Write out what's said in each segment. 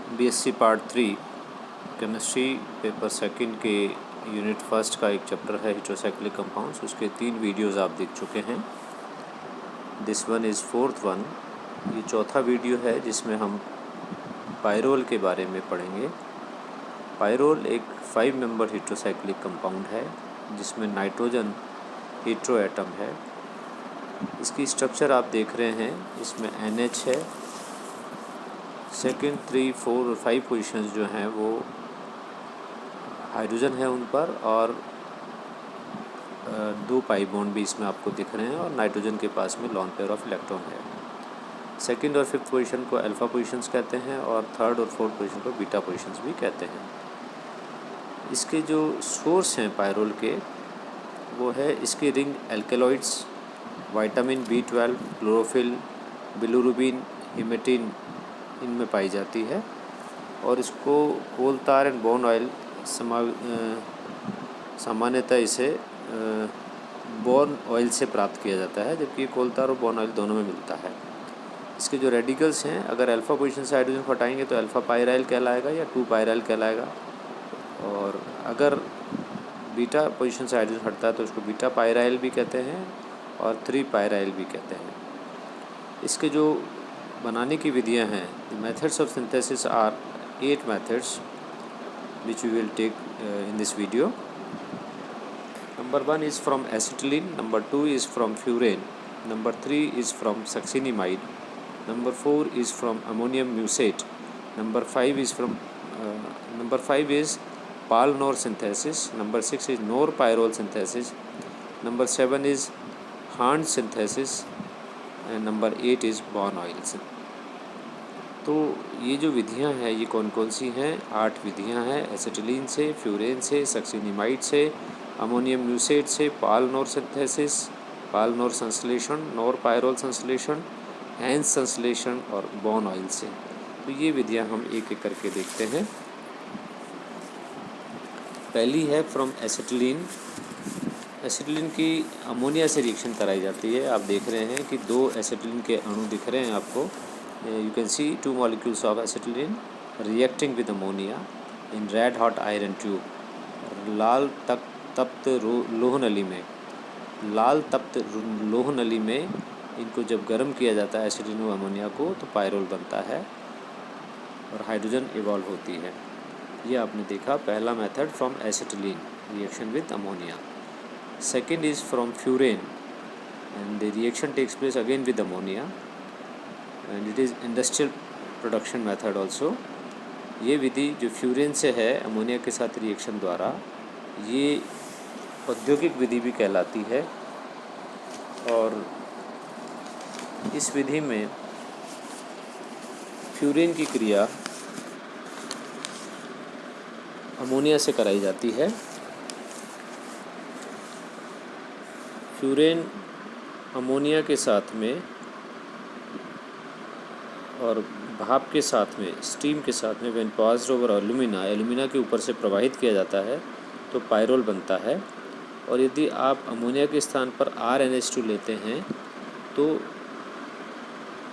BSc part 3 chemistry paper second के unit first का एक चैप्टर है हेटेरोसाइक्लिक कंपाउंड्स। उसके 3 वीडियोज़ आप देख चुके हैं। This one is fourth one. ये चौथा वीडियो है जिसमें हम पायरोल के बारे में पढ़ेंगे। पायरोल एक 5 मेंबर हेटेरोसाइक्लिक कंपाउंड है जिसमें नाइट्रोजन हेटेरो एटम है। इसकी स्ट्रक्चर आप देख रहे हैं, इसमें NH है। सेकंड 3, 4 और 5 पोजीशंस जो हैं वो हाइड्रोजन है उन पर, और 2 पाई बॉन्ड भी इसमें आपको दिख रहे हैं, और नाइट्रोजन के पास में लॉन पेयर ऑफ इलेक्ट्रॉन है। सेकंड और फिफ्थ पोजीशन को अल्फ़ा पोजीशंस कहते हैं, और थर्ड और फोर्थ पोजीशन को बीटा पोजीशंस भी कहते हैं। इसके जो सोर्स हैं पायरोल के, वो है इसकी ring alkaloids, vitamin B12, chlorophyll, bilirubin, haematin इनमें पाई जाती है। और इसको कोल तार एंड बोन ऑयल सामान्यतः इसे बोन ऑयल से प्राप्त किया जाता है, जबकि कोल तार और बोन ऑयल दोनों में मिलता है। इसके जो रेडिकल्स हैं, अगर अल्फ़ा पोजीशन से हाइड्रोजन को हटाएंगे तो अल्फ़ा पायराइल कहलाएगा या 2 पायराइल कहलाएगा, और अगर बीटा पोजीशन से हाइड्रोजन हटता है तो उसको बीटा पायराइल भी कहते हैं और 3 पायराइल भी कहते हैं। इसके जो बनाने की विधियां हैं, the methods of synthesis are 8 methods which we will take in this video. Number 1 is from acetylene, number 2 is from furane, number 3 is from succinimide, number 4 is from ammonium musate, number 5 is Paul-Knorr synthesis, number 6 is Knorr-pyrrole synthesis, number 7 is Hand synthesis, and number 8 is Bohn oil synthesis. तो ये जो विधियां हैं ये कौन कौन सी हैं? 8 विधियां हैं। एसिटिलीन से, फ्यूरेन से, सक्सिनिमाइड से, अमोनियम म्यूसेट से, पाल-नोर सिंथेसिस, पाल-नोर संश्लेषण, नोर पायरोल संश्लेषण, हैंस संश्लेषण और बॉन ऑयल से। तो ये विधियां हम एक एक करके देखते हैं। पहली है फ्रॉम एसिटिलीन। एसिटिलीन की अमोनिया से रिएक्शन कराई जाती है। आप देख रहे हैं कि 2 एसिटिलीन के अणु दिख रहे हैं आपको। You can see 2 molecules of acetylene reacting with ammonia in red hot iron tube. लाल तप्त लोह नली में इनको जब गर्म किया जाता है एसिटिलीन व अमोनिया को, तो पायरोल बनता है और हाइड्रोजन इवॉल्व होती है। ये आपने देखा पहला method from acetylene, reaction with ammonia. Second is from furan and the reaction takes place again with ammonia and it is industrial production method also. ये विधि जो फ्यूरेन से है अमोनिया के साथ रिएक्शन द्वारा, ये औद्योगिक विधि भी कहलाती है। और इस विधि में फ्यूरेन की क्रिया अमोनिया से कराई जाती है। फ्यूरेन अमोनिया के साथ में और भाप के साथ में, स्टीम के साथ में, व्हेन पास्ड ओवर एल्यूमिना के ऊपर से प्रवाहित किया जाता है तो पायरोल बनता है। और यदि आप अमोनिया के स्थान पर RnH2 लेते हैं तो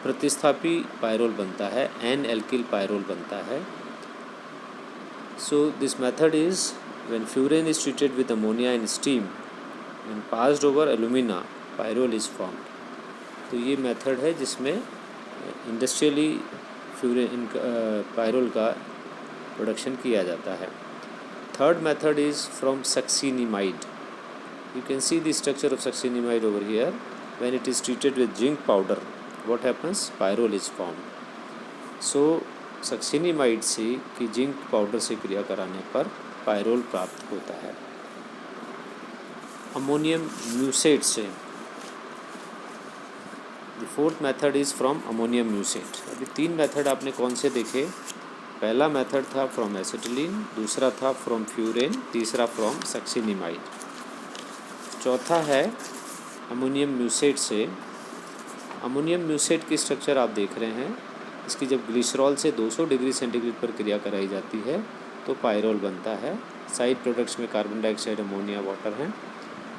प्रतिस्थापी पायरोल बनता है, N-alkyl पायरोल बनता है। So this method is when furan is treated with ammonia in steam and passed over alumina, pyrrole is formed. तो ये मेथड है जिसमें इंडस्ट्रियली फ्यूरेन पायरोल का प्रोडक्शन किया जाता है। Third method is from succinimide. You can see the structure of succinimide over here. When it is treated with zinc powder, what happens? Pyrrole is formed. So succinimide से कि zinc powder से क्रिया कराने पर pyrrole प्राप्त होता है। Ammonium mucate से, the fourth method is from ammonium mucate. अभी 3 मेथड आपने कौन से देखे? पहला मेथड था फ्रॉम एसिटिलीन, दूसरा था फ्रॉम फ्यूरेन, तीसरा फ्रॉम सक्सिनिमाइड। चौथा है अमोनियम म्यूसेट से। अमोनियम म्यूसेट की स्ट्रक्चर आप देख रहे हैं। इसकी जब ग्लिसरॉल से 200 डिग्री सेंटीग्रेड पर क्रिया कराई जाती है तो पायरोल बनता है। साइड प्रोडक्ट्स में कार्बन डाइऑक्साइड, अमोनिया, वाटर हैं।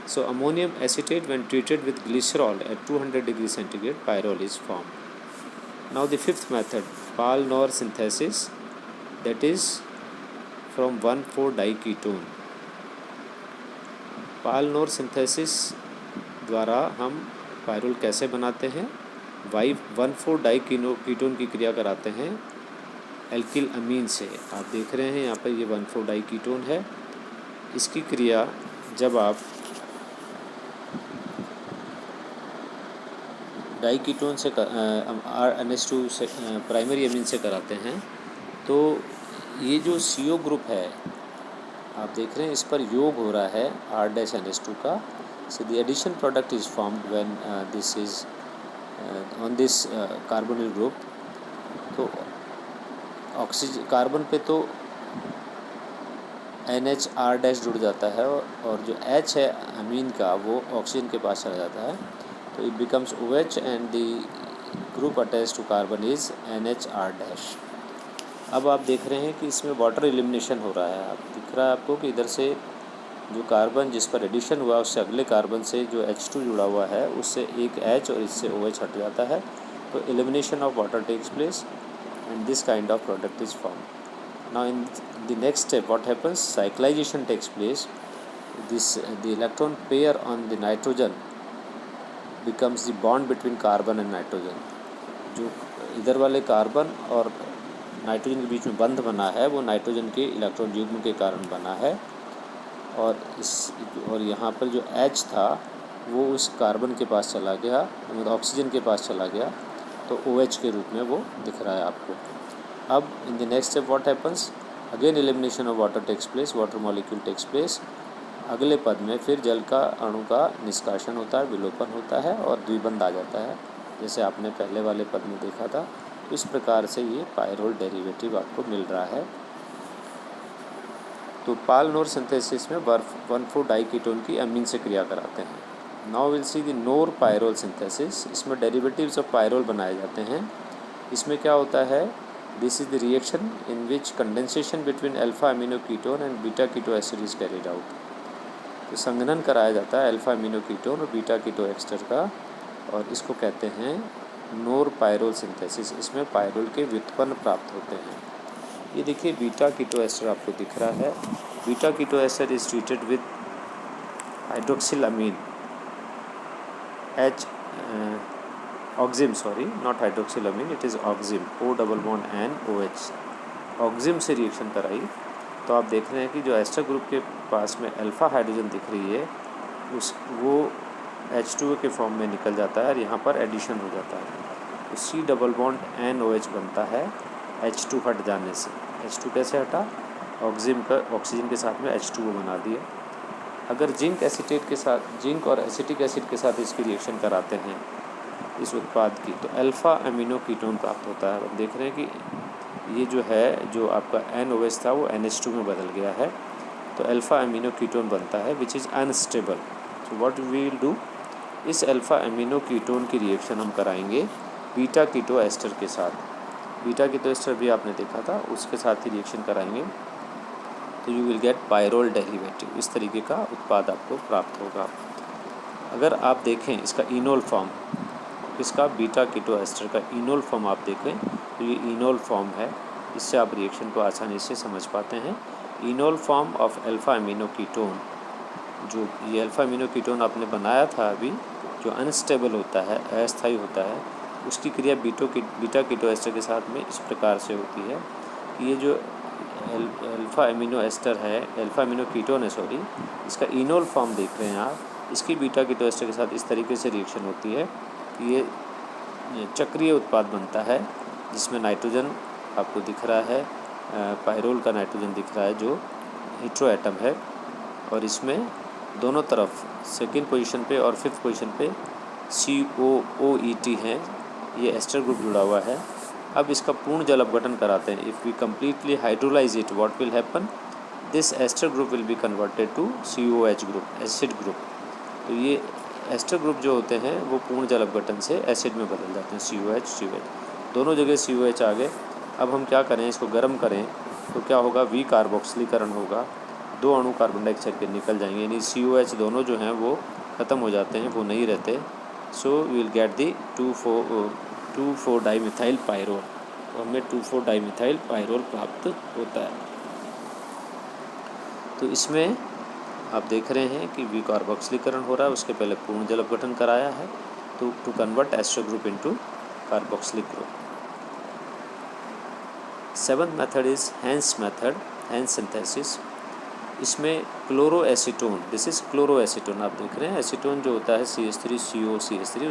So ammonium acetate when treated with glycerol at 200 degree centigrade, pyrrole is formed. Now the fifth method, Paul-Knorr synthesis. That is from 1,4-डाइकीटोन। पालनोर सिंथेसिस द्वारा हम pyrrole कैसे बनाते हैं? 1,4-डाइकीटोन की क्रिया कराते हैं एल्किल अमीन से। आप देख रहे हैं यहाँ पर ये 1,4-डाइकीटोन है। इसकी क्रिया जब आप डाइकीटोन से NH2 से प्राइमरी अमीन से कराते हैं तो ये जो CO ग्रुप है आप देख रहे हैं इस पर योग हो रहा है R-NH2 का। So the addition product is formed when this is on this carbonyl group। तो ऑक्सीजन कार्बन पे तो NHR- जुड़ जाता है और जो H है अमीन का वो ऑक्सीजन के पास चला जाता है, तो it becomes OH and the group attach to carbon is NHR-। अब आप देख रहे हैं कि इसमें वाटर एलिमिनेशन हो रहा है। आप दिख रहा है आपको कि इधर से जो कार्बन जिस पर एडिशन हुआ उससे अगले कार्बन से जो H2 जुड़ा हुआ है उससे एक H और इससे OH हट जाता है, तो elimination of water takes place and this kind of product is form. Now in the next step what happens, cyclisation takes place. The electron pair on the nitrogen becomes the bond between carbon and nitrogen. जो इधर वाले carbon और nitrogen के बीच में बंध बना है वो नाइट्रोजन के इलेक्ट्रॉन युग्म के कारण बना है, और यहाँ पर जो H था वो उस कार्बन के पास चला गया, मतलब ऑक्सीजन के पास चला गया, तो OH के रूप में वो दिख रहा है आपको। अब in the next step what happens, again elimination of water takes place, water molecule takes place. अगले पद में फिर जल का अणु का निष्कासन होता है, विलोपन होता है और द्विबंध आ जाता है, जैसे आपने पहले वाले पद में देखा था। तो इस प्रकार से ये पायरोल डेरिवेटिव आपको मिल रहा है। तो पालनोर सिंथेसिस में 1,4-डाइकीटोन की अमीन से क्रिया कराते हैं। Now will see the Knorr pyrrole synthesis. इसमें डेरिवेटिव्स ऑफ पायरोल बनाए जाते हैं। इसमें क्या होता है, this is the reaction in which condensation between alpha amino ketone and beta keto ester is carried out. तो संघनन कराया जाता है अल्फा अमीनो कीटोन और बीटा कीटो एस्टर का, और इसको कहते हैं नोर पायरोल सिंथेसिस। इसमें पायरोल के व्युत्पन्न प्राप्त होते हैं। ये देखिए बीटा कीटो एस्टर आपको दिख रहा है। Beta keto ester is treated with hydroxyl amine H oxime, sorry not hydroxyl amine, it is oxime, O-N-OH। Oxime से रिएक्शन कराई तो आप देख रहे हैं कि जो एस्टर ग्रुप के पास में अल्फ़ा हाइड्रोजन दिख रही है वो H2O के फॉर्म में निकल जाता है और यहाँ पर एडिशन हो जाता है, तो C-NOH बनता है H2 हट जाने से। H2 कैसे हटा, ऑक्सीजन के साथ में H2O बना दिया। अगर जिंक और एसिटिक एसिड के साथ इसकी रिएक्शन कराते हैं इस उत्पाद की, तो अल्फ़ा अमीनो कीटोन प्राप्त होता है। अब देख रहे हैं कि ये जो है, जो आपका NOH था वो NH2 में बदल गया है, तो अल्फ़ा अमीनो कीटोन बनता है which is unstable. So what we will do, इस अल्फ़ा अमीनो कीटोन की रिएक्शन हम कराएंगे बीटा कीटो एस्टर के साथ। बीटा कीटो एस्टर भी आपने देखा था, उसके साथ ही रिएक्शन कराएंगे तो you will get pyrrole derivative. इस तरीके का उत्पाद आपको प्राप्त होगा। अगर आप देखें इसका इनोल फॉर्म, इसका बीटा कीटो एस्टर का इनोल फॉर्म आप देखें तो ये इनोल फॉर्म है, इससे आप रिएक्शन को आसानी से समझ पाते हैं। Enol form of alpha amino ketone, जो ये अल्फ़ा अमीनो कीटोन आपने बनाया था अभी, जो अनस्टेबल होता है, अस्थायी होता है, उसकी क्रिया बीटा कीटो एस्टर के साथ में इस प्रकार से होती है कि ये जो अल्फ़ा अमीनो एस्टर है, अल्फ़ा अमीनो कीटोन है सॉरी, इसका इनोल फॉर्म देख रहे हैं आप, इसकी बीटा कीटो एस्टर के साथ इस तरीके से रिएक्शन होती है कि ये चक्रीय उत्पाद बनता है, जिसमें नाइट्रोजन आपको दिख रहा है, पायरोल का नाइट्रोजन दिख रहा है जो हेटेरो एटम है, और इसमें दोनों तरफ सेकेंड पोजीशन पे और फिफ्थ पोजीशन पे COOET हैं, ये एस्टर ग्रुप जुड़ा हुआ है। अब इसका पूर्ण जल अपघटन कराते हैं। If we completely hydrolyse it, what will happen, this ester group will be converted to COH group, acid group. तो ये एस्टर ग्रुप जो होते हैं वो पूर्ण जल अपघटन से एसिड में बदल जाते हैं, COH दोनों जगह COH आ गए। अब हम क्या करें, इसको गर्म करें तो क्या होगा, विकार्बोक्सिलीकरण होगा, 2 अणु कार्बन डाइऑक्साइड के निकल जाएंगे, यानी COH दोनों जो हैं वो ख़त्म हो जाते हैं, वो नहीं रहते। So we will get the 2,4-डाइमिथाइल पायरोल। तो हमें 2,4 डाईमिथाइल पायरोल प्राप्त होता है। तो इसमें आप देख रहे हैं कि विकार्बोक्सिलीकरण हो रहा है, उसके पहले पूर्ण जल अपघटन कराया है to convert ester group into carboxylic group. Seventh method is Hantzsch method, Hantzsch synthesis. इसमें chloroacetone, this is chloroacetone, आप देख रहे हैं एसीटोन जो होता है CH3CO,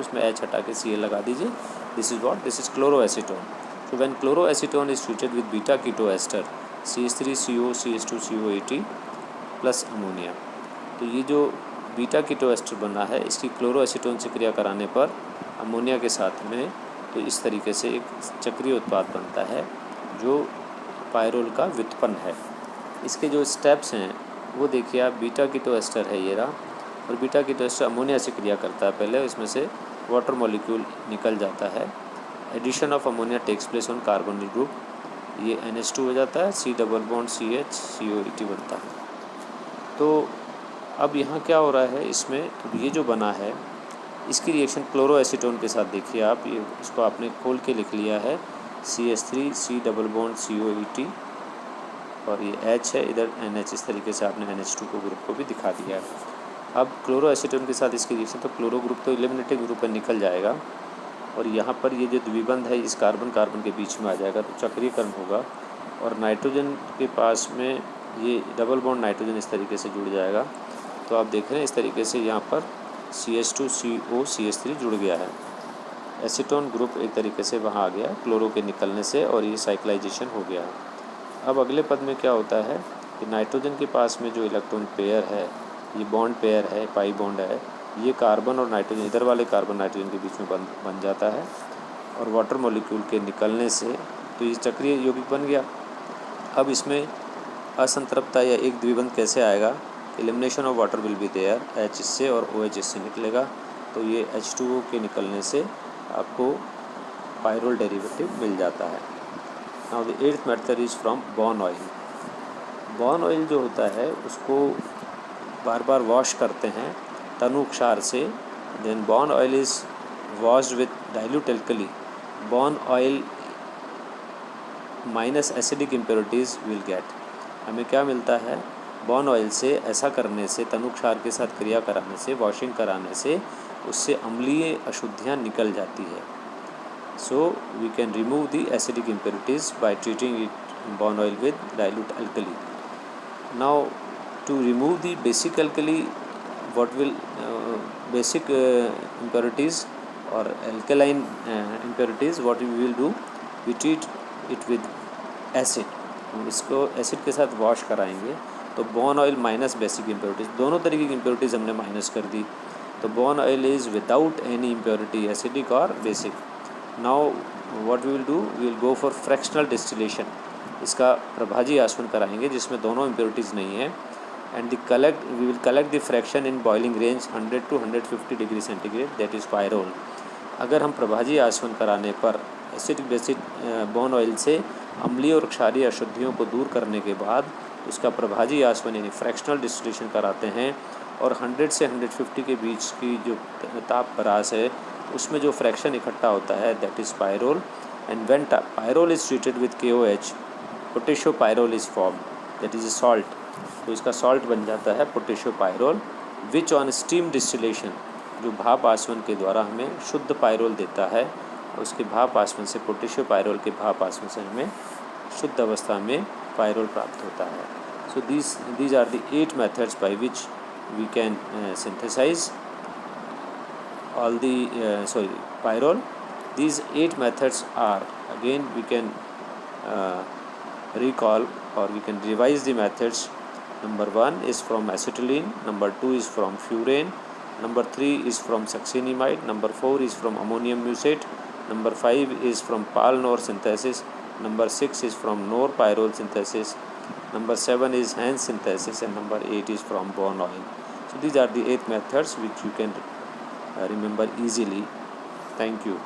उसमें H हटा के Cl लगा दीजिए, this is what, this is chloro acetone. So when chloroacetone is treated with beta keto ester CH3CO CH2COAT plus ammonia, तो ये जो बीटा कीटो एस्टर बना है इसकी क्लोरोएसीटोन से क्रिया कराने पर अमोनिया के साथ में तो इस तरीके से एक चक्रीय उत्पाद बनता है जो पायरोल का व्युत्पन्न है। इसके जो स्टेप्स हैं वो देखिए आप, बीटा कीटो एस्टर है ये रहा, और बीटा कीटो एस्टर अमोनिया से क्रिया करता है, पहले इसमें से वाटर मॉलिक्यूल निकल जाता है, addition of ammonia takes place on carbonyl group, ये NH2 हो जाता है, C double bond CH COET बनता है। तो अब यहाँ क्या हो रहा है इसमें, तो ये जो बना है इसकी रिएक्शन क्लोरोएसीटोन के साथ देखिए आप, ये इसको आपने खोल के लिख लिया है CH3 C double bond COET और ये H है, इधर NH, इस तरीके से आपने NH2 को ग्रुप को भी दिखा दिया है। अब क्लोरोएसीटोन के साथ इसकी रिएक्शन, तो क्लोरो ग्रुप तो एलिमिनेटिंग ग्रुप पर निकल जाएगा और यहाँ पर ये जो द्विबंध है इस कार्बन कार्बन के बीच में आ जाएगा, तो चक्रीयकरण होगा और नाइट्रोजन के पास में ये डबल बॉन्ड नाइट्रोजन इस तरीके से जुड़ जाएगा। तो आप देख रहे हैं इस तरीके से यहाँ पर CH2CO CH3 जुड़ गया है, एसीटोन ग्रुप एक तरीके से वहाँ आ गया क्लोरो के निकलने से और ये साइक्लाइजेशन हो गया है। अब अगले पद में क्या होता है कि नाइट्रोजन के पास में जो इलेक्ट्रॉन पेयर है, ये बॉन्ड पेयर है, पाई बॉन्ड है, ये कार्बन और नाइट्रोजन, इधर वाले कार्बन नाइट्रोजन के बीच में बन जाता है और वाटर मॉलिक्यूल के निकलने से तो ये चक्रीय यौगिक बन गया। अब इसमें असंतृप्तता या एक द्विबंध कैसे आएगा, elimination of water will be there, H इससे और OH इससे निकलेगा, तो ये H2O के निकलने से आपको पायरोल डेरिवेटिव मिल जाता है। Now the 8th method is from born oil. Born oil जो होता है उसको बार बार वॉश करते हैं तनु क्षार से, then bone oil is washed with dilute alkali, bone oil minus acidic impurities will get. हमें क्या मिलता है, बॉर्न ऑयल से ऐसा करने से, तनु क्षार के साथ क्रिया कराने से, वॉशिंग कराने से उससे अम्लीय अशुद्धियाँ निकल जाती है। So we can remove the acidic impurities by treating it bond oil with dilute alkali. Now to remove the basic alkali, what will basic impurities or alkaline impurities, what we will do, we treat it with acid. हम इसको acid के साथ wash कराएंगे तो bone oil minus basic impurities, दोनों तरीके की impurities हमने माइनस कर दी, तो bone oil is without any impurity, acidic और basic. Now what we will do, we will go for fractional distillation, इसका प्रभाजी आसवन कराएंगे जिसमें दोनों इम्प्योरिटीज़ नहीं है, and we will collect the fraction in boiling range 100 to 150 degree centigrade, that is pyrrole. अगर हम प्रभाजी आसवन कराने पर एसिडिक बेसिक बॉर्न ऑयल से अम्लीय और क्षारीय अशुद्धियों को दूर करने के बाद उसका प्रभाजी आसवन यानी फ्रैक्शनल डिस्टिलेशन कराते हैं और 100 से 150 के बीच की जो ताप परास है उसमें जो फ्रैक्शन इकट्ठा होता है that is pyrrole, and when pyrrole is treated with KOH, potassio pyrrole is form, that is a salt, तो इसका सॉल्ट बन जाता है potassio pyrrole, which on steam distillation, जो भाप आसवन के द्वारा हमें शुद्ध पायरोल देता है, उसके भाप आसवन से, पोटेशियो पायरोल के भाप आसवन से हमें शुद्ध अवस्था में पायरोल प्राप्त होता है। सो these are the 8 methods by which we can synthesize all the pyrrole. These 8 methods are, again we can recall or we can revise the methods. Number 1 is from acetylene, number 2 is from furane, number 3 is from succinimide, number 4 is from ammonium musate, number 5 is from Pal-Nor synthesis, number 6 is from Nor-pyrrole synthesis, number 7 is Hans synthesis, and number 8 is from Bourne oil. So these are the 8 methods which you can remember easily. Thank you.